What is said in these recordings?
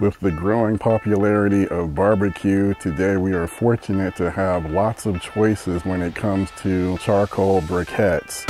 With the growing popularity of barbecue, today we are fortunate to have lots of choices when it comes to charcoal briquettes.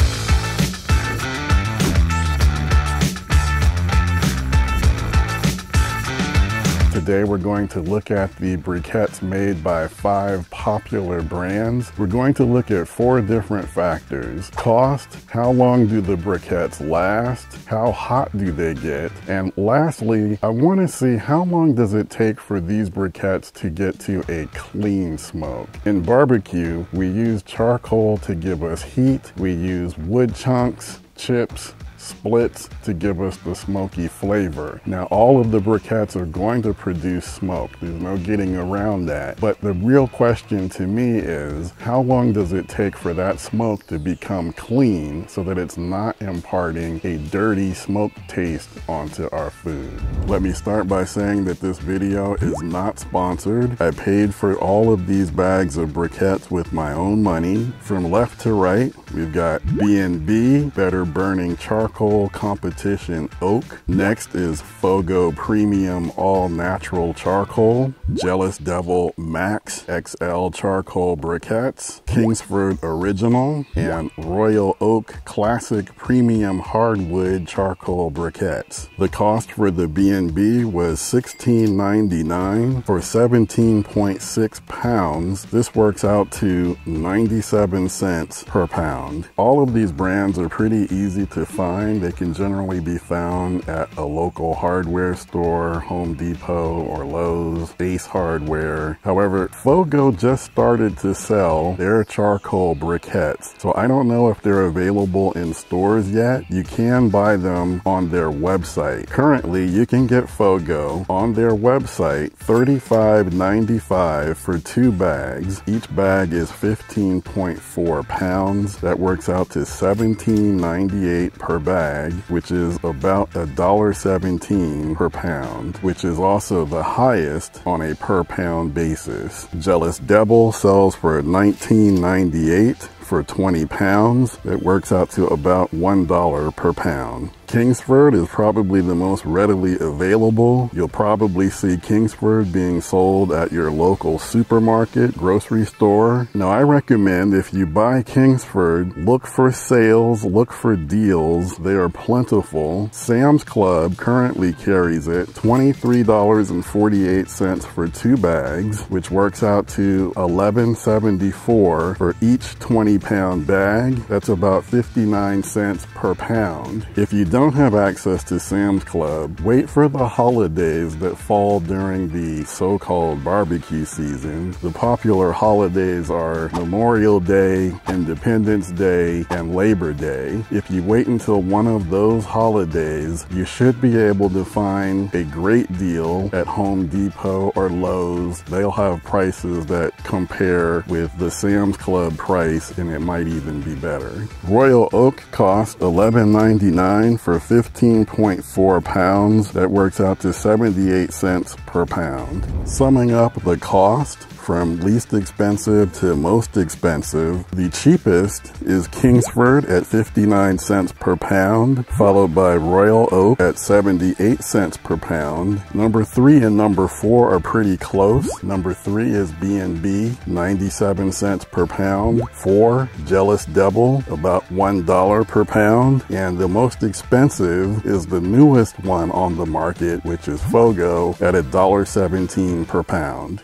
Today we're going to look at the briquettes made by 5 popular brands. We're going to look at 4 different factors: cost, how long do the briquettes last, how hot do they get, and lastly, I want to see how long does it take for these briquettes to get to a clean smoke. In barbecue, we use charcoal to give us heat. We use wood chunks, chips, splits to give us the smoky flavor. Now, all of the briquettes are going to produce smoke. There's no getting around that. But the real question to me is, how long does it take for that smoke to become clean so that it's not imparting a dirty smoke taste onto our food? Let me start by saying that this video is not sponsored. I paid for all of these bags of briquettes with my own money. From left to right, we've got B&B Better Burning Charcoal Competition Oak. Next is Fogo Premium All Natural Charcoal, Jealous Devil Max XL Charcoal Briquettes, Kingsford Original, and Royal Oak Classic Premium Hardwood Charcoal Briquettes. The cost for the B&B was $16.99 for 17.6 pounds. This works out to 97 cents per pound. All of these brands are pretty easy to find. They can generally be found at a local hardware store, Home Depot or Lowe's, Ace Hardware. However, Fogo just started to sell their charcoal briquettes, so I don't know if they're available in stores yet. You can buy them on their website. Currently, you can get Fogo on their website $35.95 for 2 bags. Each bag is 15.4 pounds. That works out to $17.98 per bag, which is about $1.17 per pound, which is also the highest on a per pound basis. Jealous Devil sells for $19.98 for 20 pounds. It works out to about $1 per pound. Kingsford is probably the most readily available. You'll probably see Kingsford being sold at your local supermarket, grocery store. Now, I recommend if you buy Kingsford, look for sales, look for deals. They are plentiful. Sam's Club currently carries it, $23.48 for 2 bags, which works out to $11.74 for each 20-pound bag. That's about 59 cents per pound. If you don't have access to Sam's Club, wait for the holidays that fall during the so-called barbecue season. The popular holidays are Memorial Day, Independence Day, and Labor Day. If you wait until one of those holidays, you should be able to find a great deal at Home Depot or Lowe's. They'll have prices that compare with the Sam's Club price, and it might even be better. Royal Oak costs $11.99 for 15.4 pounds. That works out to 78 cents per pound. Summing up the cost from least expensive to most expensive, the cheapest is Kingsford at 59 cents per pound, followed by Royal Oak at 78 cents per pound. Number 3 and number 4 are pretty close. Number 3 is B&B, 97 cents per pound. 4, Jealous Devil, about $1 per pound. And the most expensive is the newest one on the market, which is Fogo, at $1.17 per pound.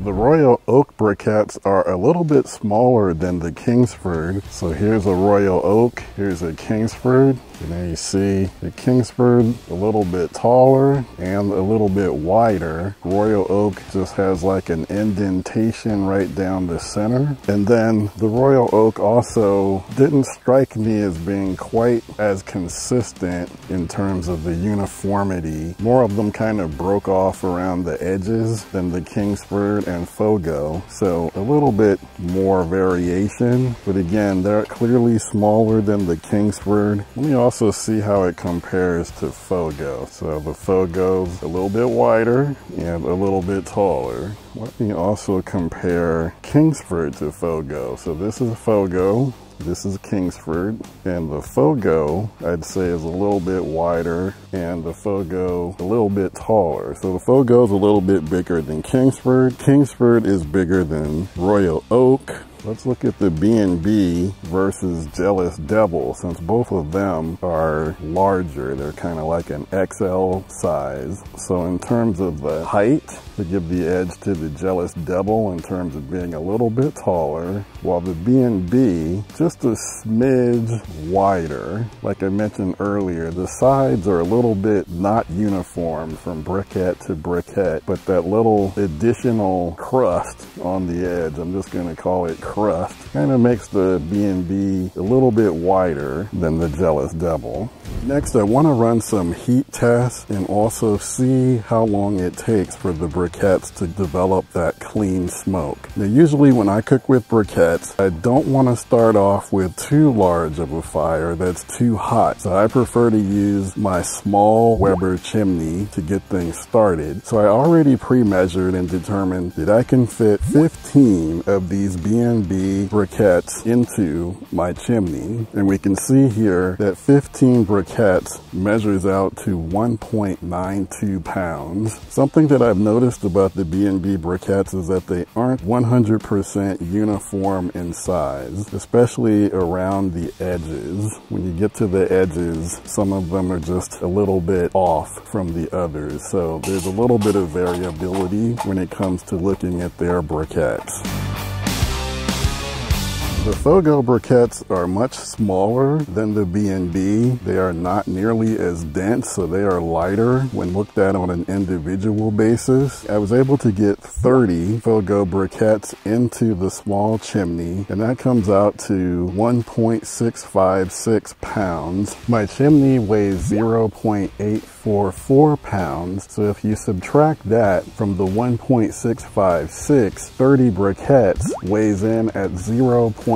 The Royal Oak briquettes are a little bit smaller than the Kingsford. So here's a Royal Oak, here's a Kingsford. And then you see the Kingsford a little bit taller and a little bit wider. Royal Oak just has like an indentation right down the center. And then the Royal Oak also didn't strike me as being quite as consistent in terms of the uniformity. More of them kind of broke off around the edges than the Kingsford and Fogo. So a little bit more variation, but again, they're clearly smaller than the Kingsford. Let me also see how it compares to Fogo. So the Fogo's a little bit wider and a little bit taller. Let me also compare Kingsford to Fogo. So this is Fogo. this is Kingsford, and the Fogo I'd say is a little bit wider and the Fogo a little bit taller. So the Fogo is a little bit bigger than Kingsford. Kingsford is bigger than Royal Oak. Let's look at the B&B versus Jealous Devil, since both of them are larger. They're kind of like an XL size. So in terms of the height, to give the edge to the Jealous Devil in terms of being a little bit taller, while the B&B just a smidge wider. Like I mentioned earlier, the sides are a little bit not uniform from briquette to briquette, but that little additional crust on the edge, I'm just going to call it crust, kind of makes the B&B a little bit wider than the Jealous Devil. Next, I want to run some heat tests and also see how long it takes for the briquettes to develop that clean smoke. Now, usually when I cook with briquettes, I don't want to start off with too large of a fire that's too hot. So I prefer to use my small Weber chimney to get things started. So I already pre-measured and determined that I can fit 15 of these B&B briquettes into my chimney. And we can see here that 15 briquettes measures out to 1.92 pounds. Something that I've noticed about the B&B briquettes is that they aren't 100% uniform in size, especially around the edges. When you get to the edges, some of them are just a little bit off from the others. So there's a little bit of variability when it comes to looking at their briquettes. The Fogo briquettes are much smaller than the B&B. They are not nearly as dense, so they are lighter when looked at on an individual basis. I was able to get 30 Fogo briquettes into the small chimney, and that comes out to 1.656 pounds. My chimney weighs 0.844 pounds, so if you subtract that from the 1.656, 30 briquettes weighs in at 0.812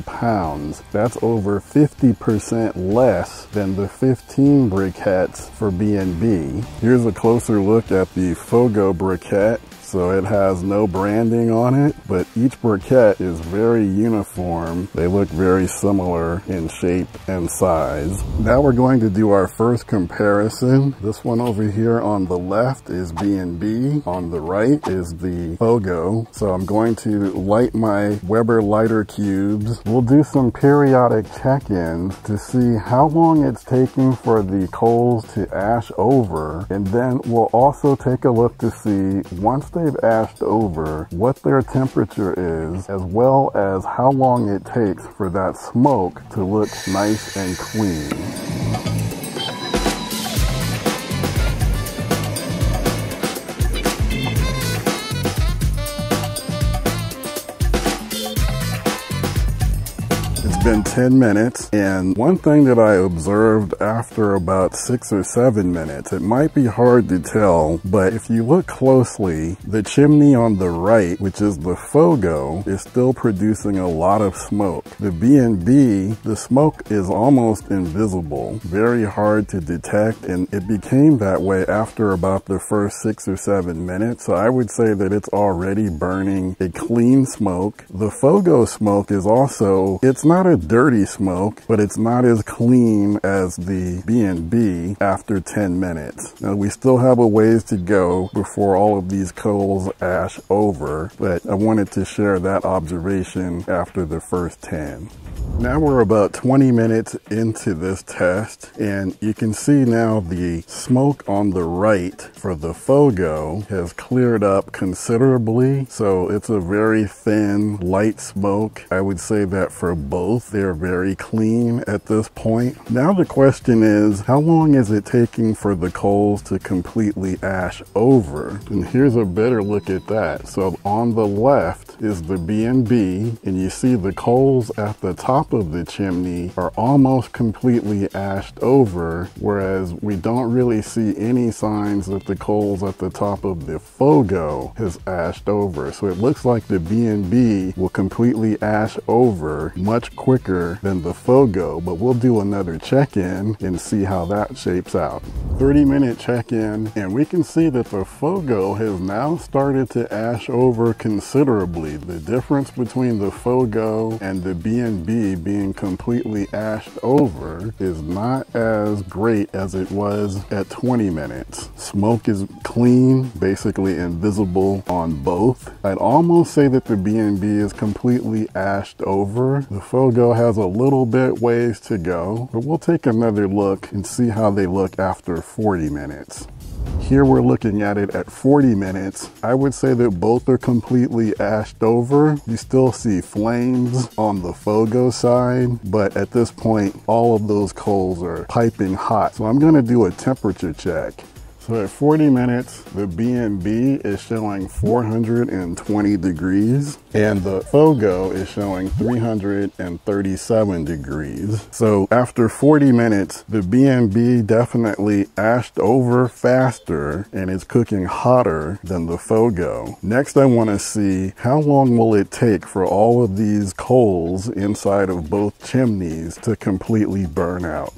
pounds. That's over 50% less than the 15 briquettes for B&B. Here's a closer look at the Fogo briquette. So it has no branding on it, but each briquette is very uniform. They look very similar in shape and size. Now we're going to do our first comparison. This one over here on the left is B&B. On the right is the Fogo. So I'm going to light my Weber lighter cubes. We'll do some periodic check-ins to see how long it's taking for the coals to ash over. And then we'll also take a look to see, once they've ashed over, what their temperature is, as well as how long it takes for that smoke to look nice and clean. It's been 10 minutes, and one thing that I observed after about 6 or 7 minutes, it might be hard to tell, but if you look closely, the chimney on the right, which is the Fogo, is still producing a lot of smoke. The B&B, the smoke is almost invisible, very hard to detect, and it became that way after about the first 6 or 7 minutes, so I would say that it's already burning a clean smoke. The Fogo smoke is also, it's not a dirty smoke, but it's not as clean as the B&B after 10 minutes. Now, we still have a ways to go before all of these coals ash over, but I wanted to share that observation after the first 10. Now we're about 20 minutes into this test, and you can see now the smoke on the right for the Fogo has cleared up considerably. So it's a very thin, light smoke. I would say that for both, they're very clean at this point. Now the question is, how long is it taking for the coals to completely ash over? And here's a better look at that. So on the left is the B&B, and you see the coals at the top of the chimney are almost completely ashed over, whereas we don't really see any signs that the coals at the top of the Fogo has ashed over. So it looks like the B&B will completely ash over much quicker quicker than the Fogo, but we'll do another check-in and see how that shapes out. 30-minute check-in, and we can see that the Fogo has now started to ash over considerably. The difference between the Fogo and the B&B being completely ashed over is not as great as it was at 20 minutes. Smoke is clean, basically invisible on both. I'd almost say that the B&B is completely ashed over. The Fogo has a little bit ways to go, but we'll take another look and see how they look after 40 minutes. Here we're looking at it at 40 minutes. I would say that both are completely ashed over. You still see flames on the Fogo side, but at this point, all of those coals are piping hot. So I'm gonna do a temperature check. So at 40 minutes, the B&B is showing 420 degrees and the Fogo is showing 337 degrees. So after 40 minutes, the B&B definitely ashed over faster and is cooking hotter than the Fogo. Next, I want to see how long will it take for all of these coals inside of both chimneys to completely burn out.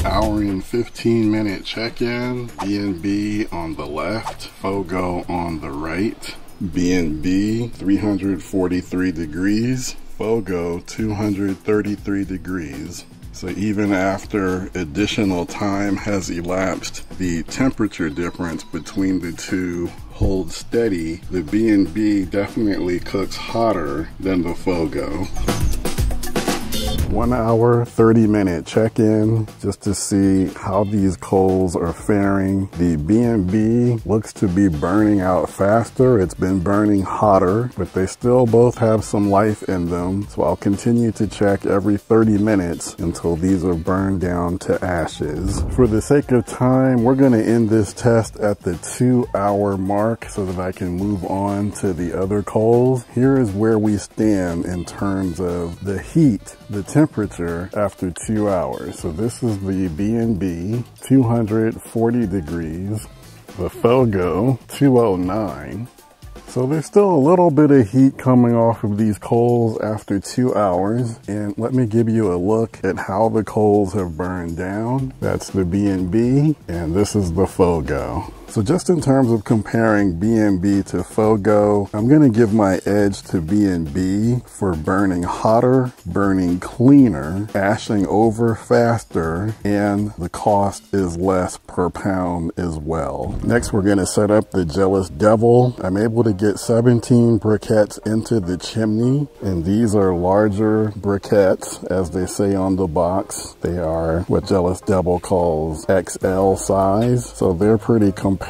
Hour and 15-minute check-in, B&B on the left, Fogo on the right. B&B 343 degrees, Fogo 233 degrees. So even after additional time has elapsed, the temperature difference between the two holds steady. The B&B definitely cooks hotter than the Fogo. 1 hour, 30-minute check-in just to see how these coals are faring. The B&B looks to be burning out faster. It's been burning hotter, but they still both have some life in them. So I'll continue to check every 30 minutes until these are burned down to ashes. For the sake of time, we're going to end this test at the 2-hour mark so that I can move on to the other coals. Here is where we stand in terms of the heat, the temperature after 2 hours. So this is the B&B, 240 degrees, the Fogo, 209. So there's still a little bit of heat coming off of these coals after 2 hours. And let me give you a look at how the coals have burned down. That's the B&B, and this is the Fogo. So just in terms of comparing B&B to Fogo, I'm going to give my edge to B&B for burning hotter, burning cleaner, ashing over faster, and the cost is less per pound as well. Next, we're going to set up the Jealous Devil. I'm able to get 17 briquettes into the chimney, and these are larger briquettes, as they say on the box. They are what Jealous Devil calls XL size, so they're pretty comparable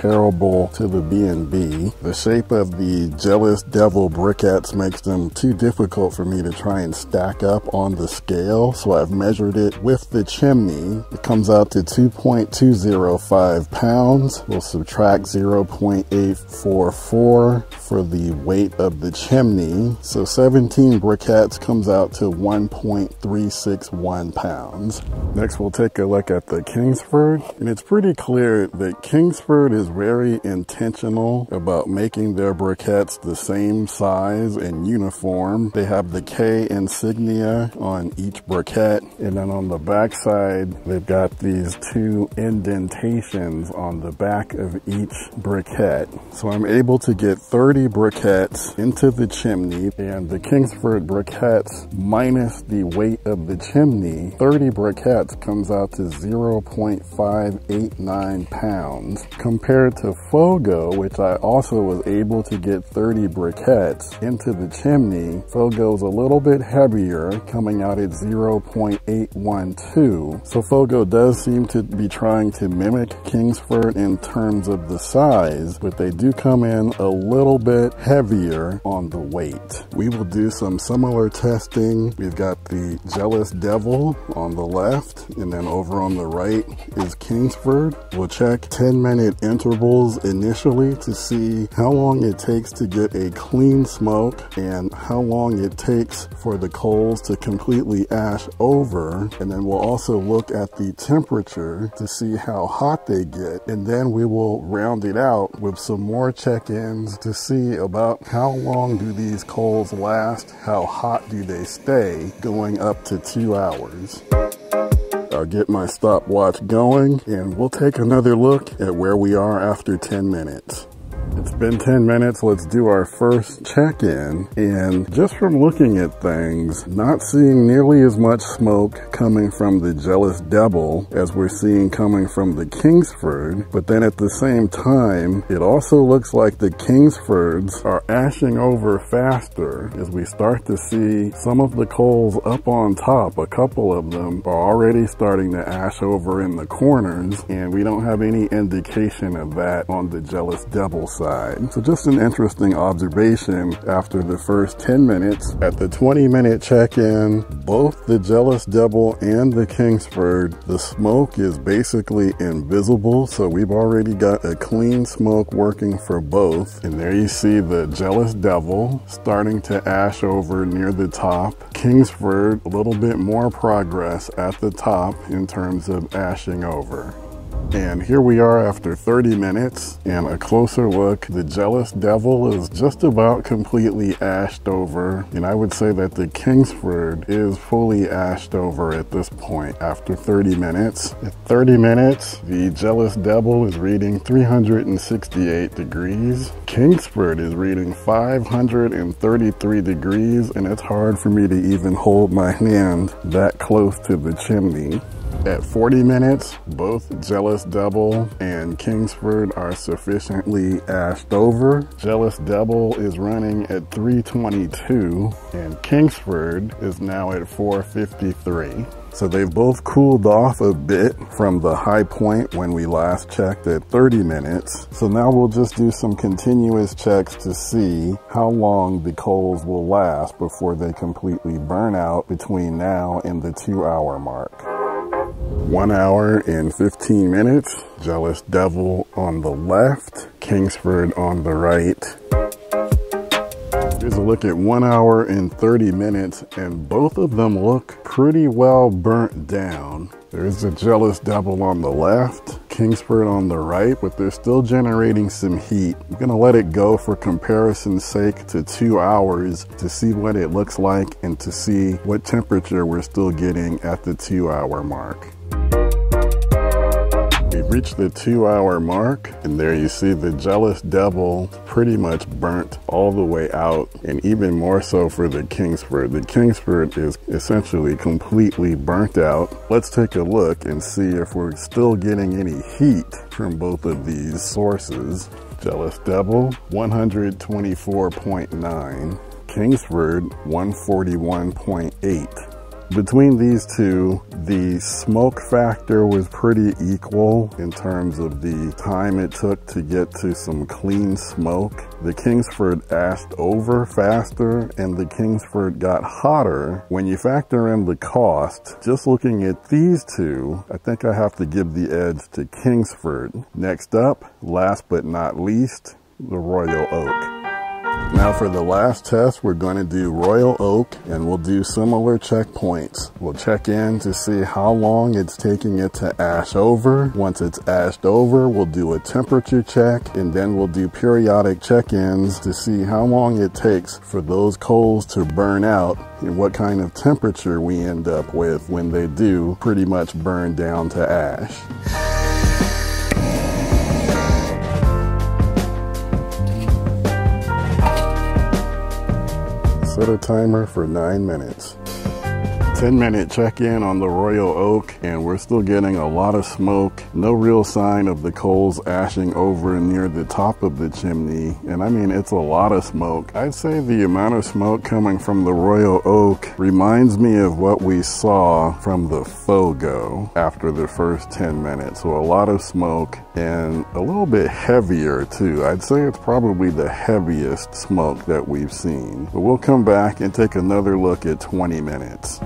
to the B&B. The shape of the Jealous Devil briquettes makes them too difficult for me to try and stack up on the scale, so I've measured it with the chimney. It comes out to 2.205 pounds. We'll subtract 0.844 for the weight of the chimney. So 17 briquettes comes out to 1.361 pounds. Next, we'll take a look at the Kingsford. And it's pretty clear that Kingsford is very intentional about making their briquettes the same size and uniform. They have the K insignia on each briquette. And then on the back side, they've got these 2 indentations on the back of each briquette. So I'm able to get 30 briquettes into the chimney, and the Kingsford briquettes minus the weight of the chimney, 30 briquettes comes out to 0.589 pounds. Compared to Fogo, which I also was able to get 30 briquettes into the chimney, Fogo's a little bit heavier, coming out at 0.812. So Fogo does seem to be trying to mimic Kingsford in terms of the size, but they do come in a little bit heavier on the weight. We will do some similar testing. We've got the Jealous Devil on the left, and then over on the right is Kingsford. We'll check 10-minute intervals intervals initially to see how long it takes to get a clean smoke and how long it takes for the coals to completely ash over. And then we'll also look at the temperature to see how hot they get. And then we will round it out with some more check-ins to see about how long do these coals last, how hot do they stay, going up to 2 hours. I'll get my stopwatch going and we'll take another look at where we are after 10 minutes. It's been 10 minutes, let's do our first check-in, and just from looking at things, not seeing nearly as much smoke coming from the Jealous Devil as we're seeing coming from the Kingsford, but then at the same time, it also looks like the Kingsfords are ashing over faster as we start to see some of the coals up on top. A couple of them are already starting to ash over in the corners, and we don't have any indication of that on the Jealous Devil side. So just an interesting observation after the first 10 minutes. At the 20-minute check-in, both the Jealous Devil and the Kingsford, the smoke is basically invisible. So we've already got a clean smoke working for both. And there you see the Jealous Devil starting to ash over near the top. Kingsford, a little bit more progress at the top in terms of ashing over. And here we are after 30 minutes and a closer look. The Jealous Devil is just about completely ashed over, and I would say that the Kingsford is fully ashed over at this point after 30 minutes. At 30 minutes, the Jealous Devil is reading 368 degrees. Kingsford is reading 533 degrees, and it's hard for me to even hold my hand that close to the chimney. At 40 minutes, both Jealous Devil and Kingsford are sufficiently ashed over. Jealous Devil is running at 322 and Kingsford is now at 453. So they've both cooled off a bit from the high point when we last checked at 30 minutes. So now we'll just do some continuous checks to see how long the coals will last before they completely burn out between now and the 2-hour mark. 1 hour and 15 minutes, Jealous Devil on the left, Kingsford on the right. Here's a look at 1 hour and 30 minutes, and both of them look pretty well burnt down. There's the Jealous Devil on the left, Kingsford on the right, but they're still generating some heat. I'm gonna let it go for comparison's sake to 2 hours to see what it looks like and to see what temperature we're still getting at the 2-hour mark. We've reached the 2-hour mark, and there you see the Jealous Devil pretty much burnt all the way out, and even more so for the Kingsford. The Kingsford is essentially completely burnt out. Let's take a look and see if we're still getting any heat from both of these sources. Jealous Devil, 124.9. Kingsford, 141.8. Between these two, the smoke factor was pretty equal in terms of the time it took to get to some clean smoke. The Kingsford ashed over faster and the Kingsford got hotter. When you factor in the cost, just looking at these two, I think I have to give the edge to Kingsford. Next up, last but not least, the Royal Oak. Now for the last test, we're going to do Royal Oak, and we'll do similar checkpoints. We'll check in to see how long it's taking it to ash over. Once it's ashed over, we'll do a temperature check, and then we'll do periodic check-ins to see how long it takes for those coals to burn out and what kind of temperature we end up with when they do pretty much burn down to ash. Set a timer for 9 minutes. 10-minute check-in on the Royal Oak, and we're still getting a lot of smoke. No real sign of the coals ashing over near the top of the chimney. And I mean, it's a lot of smoke. I'd say the amount of smoke coming from the Royal Oak reminds me of what we saw from the Fogo after the first 10 minutes. So a lot of smoke and a little bit heavier too. I'd say it's probably the heaviest smoke that we've seen. But we'll come back and take another look at 20 minutes.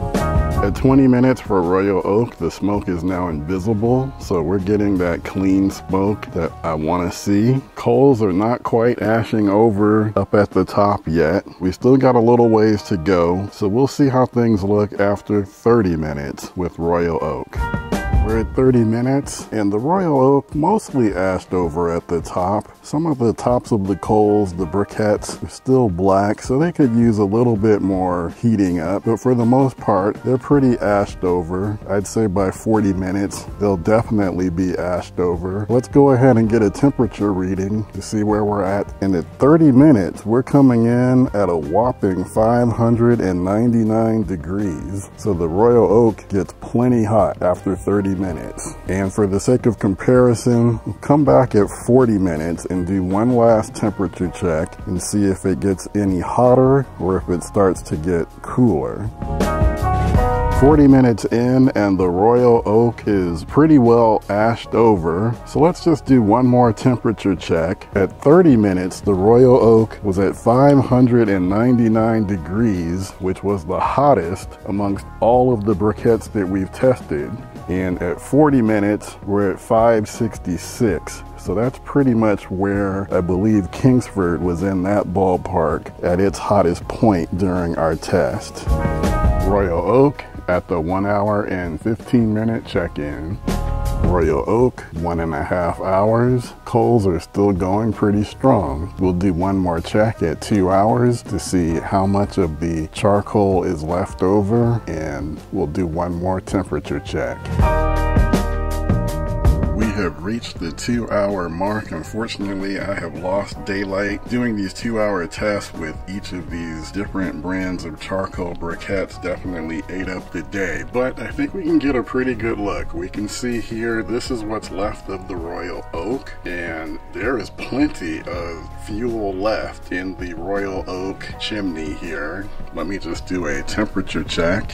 At 20 minutes for Royal Oak, the smoke is now invisible, so we're getting that clean smoke that I want to see. Coals are not quite ashing over up at the top yet. We still got a little ways to go, so we'll see how things look after 30 minutes with Royal Oak. We're at 30 minutes, and the Royal Oak mostly ashed over at the top. Some of the tops of the coals, the briquettes, are still black, so they could use a little bit more heating up. But for the most part, they're pretty ashed over. I'd say by 40 minutes, they'll definitely be ashed over. Let's go ahead and get a temperature reading to see where we're at. And at 30 minutes, we're coming in at a whopping 599 degrees. So the Royal Oak gets plenty hot after 30 minutes. And for the sake of comparison, come back at 40 minutes and do one last temperature check and see if it gets any hotter or if it starts to get cooler. 40 minutes in and the Royal Oak is pretty well ashed over. So let's just do one more temperature check. At 30 minutes, the Royal Oak was at 599 degrees, which was the hottest amongst all of the briquettes that we've tested. And at 40 minutes, we're at 566. So that's pretty much where I believe Kingsford was in that ballpark at its hottest point during our test. Royal Oak at the 1 hour and 15 minute check-in. Royal Oak, 1.5 hours. Coals are still going pretty strong. We'll do one more check at 2 hours to see how much of the charcoal is left over, and we'll do one more temperature check. We have reached the 2 hour mark. Unfortunately, I have lost daylight. Doing these 2 hour tests with each of these different brands of charcoal briquettes definitely ate up the day, but I think we can get a pretty good look. We can see here, this is what's left of the Royal Oak, and there is plenty of fuel left in the Royal Oak chimney here. Let me just do a temperature check.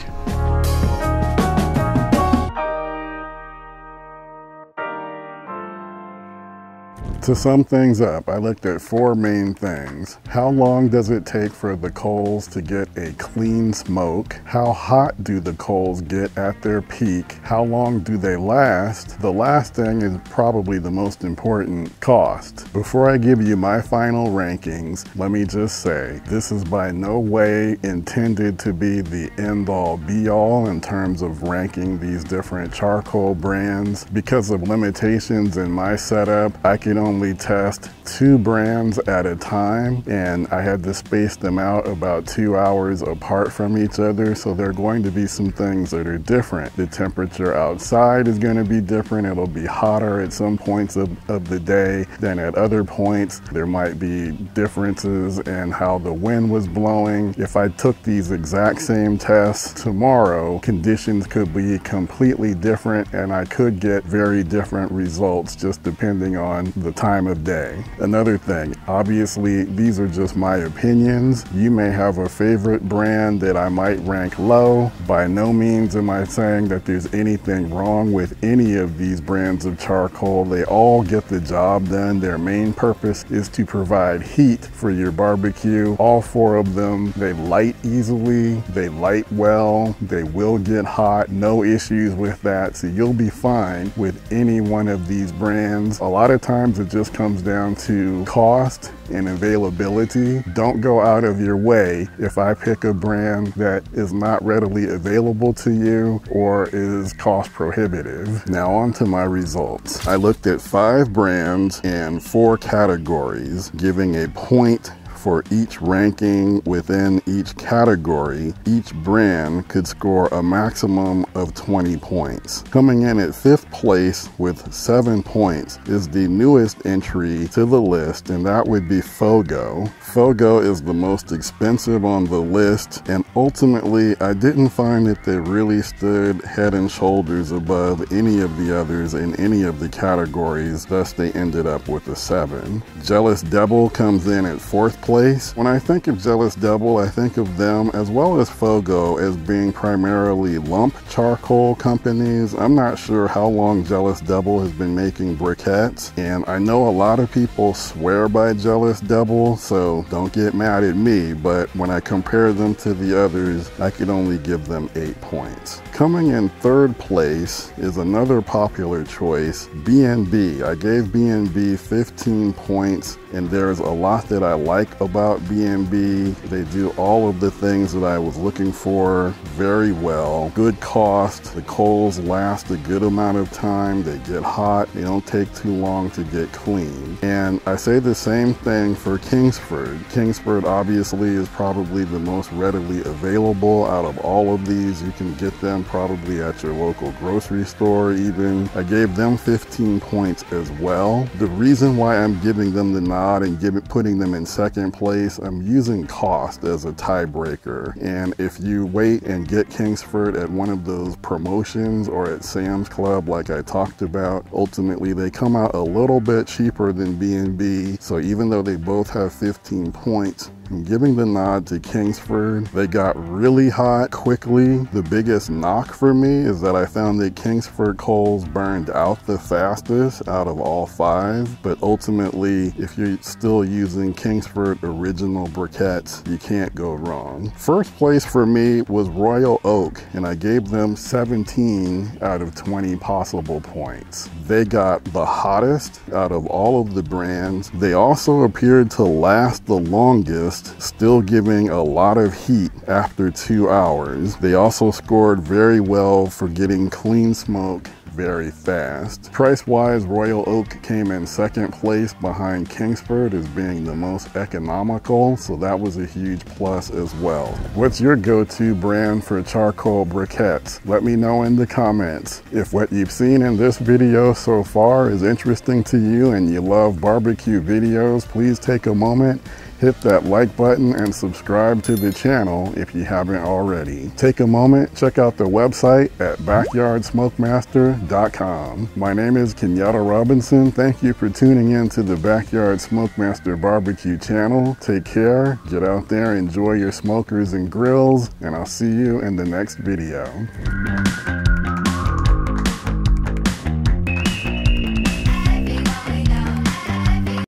To sum things up, I looked at 4 main things. How long does it take for the coals to get a clean smoke? How hot do the coals get at their peak? How long do they last? The last thing is probably the most important: cost. Before I give you my final rankings, let me just say, this is by no way intended to be the end-all be-all in terms of ranking these different charcoal brands. Because of limitations in my setup, I can only test 2 brands at a time, and I had to space them out about 2 hours apart from each other, so there are going to be some things that are different. The temperature outside is going to be different. It'll be hotter at some points of the day than at other points. There might be differences in how the wind was blowing. If I took these exact same tests tomorrow, conditions could be completely different, and I could get very different results just depending on the time of day. Another thing, obviously these are just my opinions. You may have a favorite brand that I might rank low. By no means am I saying that there's anything wrong with any of these brands of charcoal. They all get the job done. Their main purpose is to provide heat for your barbecue. All 4 of them, they light easily, they light well, they will get hot, no issues with that. So you'll be fine with any one of these brands. A lot of times it just comes down to cost and availability. Don't go out of your way if I pick a brand that is not readily available to you or is cost prohibitive. Now on to my results. I looked at 5 brands and 4 categories, giving a point for each ranking within each category. Each brand could score a maximum of 20 points. Coming in at 5th place with 7 points is the newest entry to the list, and that would be Fogo. Fogo is the most expensive on the list, and ultimately I didn't find that they really stood head and shoulders above any of the others in any of the categories, thus they ended up with a 7. Jealous Devil comes in at 4th place place. When I think of Jealous Devil, I think of them as well as Fogo as being primarily lump charcoal companies. I'm not sure how long Jealous Devil has been making briquettes, and I know a lot of people swear by Jealous Devil, so don't get mad at me, but when I compare them to the others, I could only give them 8 points. Coming in third place is another popular choice, B&B. I gave B&B 15 points, and there's a lot that I like about B&B. They do all of the things that I was looking for very well. Good cost, the coals last a good amount of time, they get hot, they don't take too long to get clean. And I say the same thing for Kingsford. Kingsford obviously is probably the most readily available out of all of these. You can get them probably at your local grocery store even. I gave them 15 points as well. The reason why I'm giving them the nod and putting them in second place, I'm using cost as a tiebreaker. And if you wait and get Kingsford at one of those promotions or at Sam's Club like I talked about, ultimately they come out a little bit cheaper than B&B. So even though they both have 15 points, I'm giving the nod to Kingsford. They got really hot quickly. The biggest knock for me is that I found that Kingsford coals burned out the fastest out of all 5, but ultimately, if you're still using Kingsford original briquettes, you can't go wrong. First place for me was Royal Oak, and I gave them 17 out of 20 possible points. They got the hottest out of all of the brands. They also appeared to last the longest, still giving a lot of heat after 2 hours. They also scored very well for getting clean smoke very fast. Price-wise, Royal Oak came in second place behind Kingsford as being the most economical, so that was a huge plus as well. What's your go-to brand for charcoal briquettes? Let me know in the comments. If what you've seen in this video so far is interesting to you and you love barbecue videos, please take a moment, hit that like button and subscribe to the channel if you haven't already. Take a moment, check out the website at BackyardSmokeMaster.com. My name is Kenyatta Robinson. Thank you for tuning in to the Backyard SmokeMaster Barbecue channel. Take care, get out there, enjoy your smokers and grills, and I'll see you in the next video.